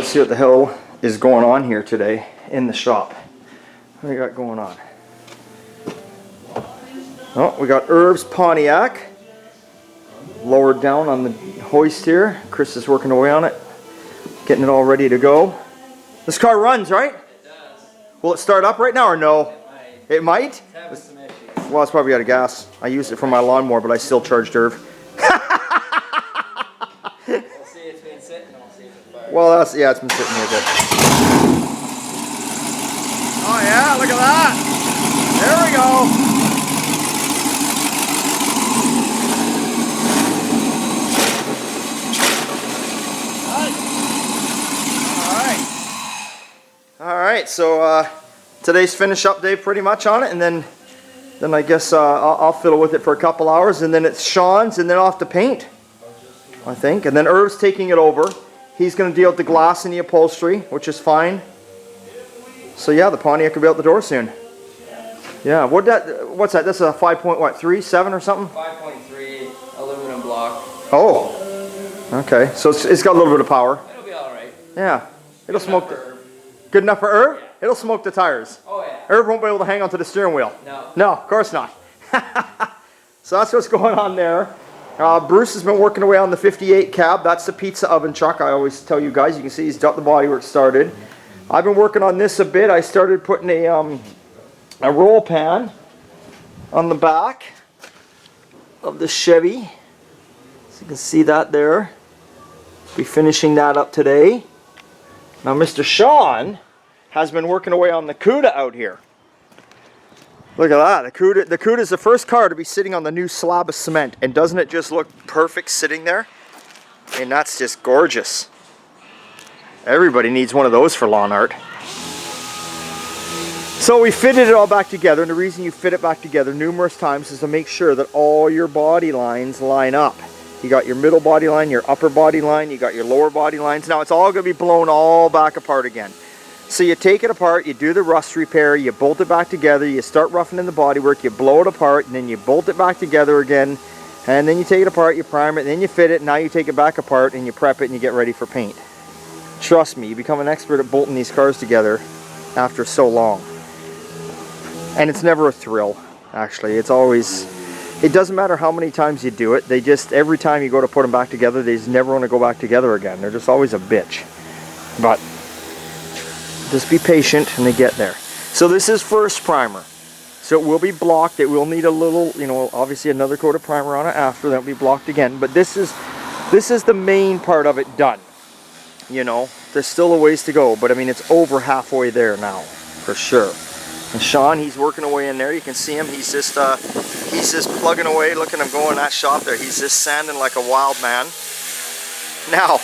let's see what the hell is going on here today in the shop. What do we got going on? Oh, we got Irv's Pontiac lowered down on the hoist here. Chris is working away on it, getting it all ready to go. This car runs, right? It does. Will it start up right now or no? It might. It might? It's having some issues. Well, it's probably out of gas. I used it for my lawnmower, but I still charged Irv. We'll see, it's been sitting and we'll see if it fires. Well, yeah, it's been sitting here a bit. Oh yeah, look at that. There we go. Alright, so today's finish up day pretty much on it, and then I guess I'll fiddle with it for a couple hours, and then it's Sean's, and then off to paint, I think. And then Irv's taking it over. He's going to deal with the glass and the upholstery, which is fine. So yeah, the Pontiac will be out the door soon. Yeah, what's that? That's a 5.3, or something? 5.3 aluminum block. Oh, okay. So it's got a little bit of power. It'll be alright. Yeah, it'll smoke. Good enough for Irv? Yeah. It'll smoke the tires. Oh yeah. Irv won't be able to hang onto the steering wheel. No. No, of course not. So that's what's going on there. Bruce has been working away on the 58 cab. That's the pizza oven truck. I always tell you guys. You can see he's got the bodywork started. I've been working on this a bit. I started putting a roll pan on the back of the Chevy. So you can see that there. Be finishing that up today. Now Mr. Sean has been working away on the Cuda out here. Look at that. The Cuda is the first car to be sitting on the new slab of cement. And doesn't it just look perfect sitting there? I mean, that's just gorgeous. Everybody needs one of those for lawn art. So we fitted it all back together, and the reason you fit it back together numerous times is to make sure that all your body lines line up. You got your middle body line, your upper body line, you got your lower body lines. Now it's all going to be blown all back apart again. So you take it apart, you do the rust repair, you bolt it back together, you start roughening the bodywork, you blow it apart, and then you bolt it back together again. And then you take it apart, you prime it, and then you fit it, and now you take it back apart and you prep it and you get ready for paint. Trust me, you become an expert at bolting these cars together after so long. And it's never a thrill, actually. It's always... It doesn't matter how many times you do it, they just, every time you go to put them back together, they just never want to go back together again. They're just always a bitch. But just be patient and they get there. So this is first primer. So it will be blocked. It will need a little, you know, obviously another coat of primer on it after. That'll be blocked again. But this is the main part of it done. You know, there's still a ways to go, but I mean, it's over halfway there now, for sure. And Sean, he's working away in there. You can see him. He's just plugging away. Look at him going in that shop there. He's just sanding like a wild man. Now,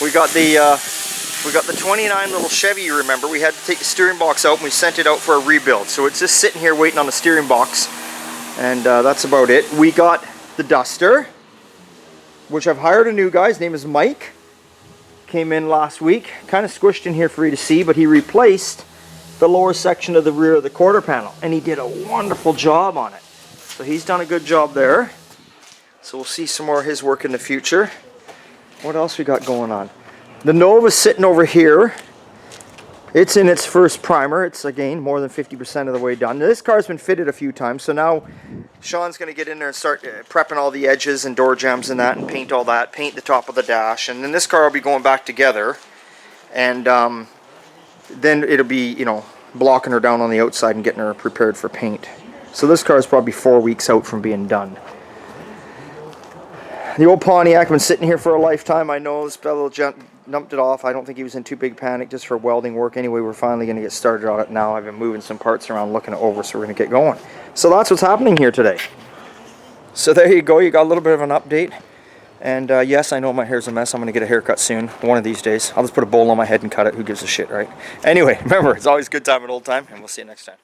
we got the 29 little Chevy. You remember, we had to take the steering box out and we sent it out for a rebuild. So it's just sitting here waiting on the steering box, and that's about it. We got the Duster, which I've hired a new guy. His name is Mike. Came in last week. Kind of squished in here for you to see, but he replaced the lower section of the rear of the quarter panel, and he did a wonderful job on it. So he's done a good job there. So we'll see some more of his work in the future. What else we got going on? The Nova's sitting over here. It's in its first primer. It's, again, more than 50% of the way done. Now, this car's been fitted a few times, so now Sean's going to get in there and start prepping all the edges and door jambs and that, and paint all that, paint the top of the dash, and then this car will be going back together, and then it'll be, you know, blocking her down on the outside and getting her prepared for paint. So this car is probably 4 weeks out from being done. The old Pontiac been sitting here for a lifetime. I know this fellow dumped it off. I don't think he was in too big panic just for welding work. Anyway, we're finally going to get started on it now. I've been moving some parts around, looking it over, so we're going to get going. So that's what's happening here today. So there you go. You got a little bit of an update. And yes, I know my hair's a mess. I'm going to get a haircut soon, one of these days. I'll just put a bowl on my head and cut it. Who gives a shit, right? Anyway, remember, it's always good time and old time, and we'll see you next time.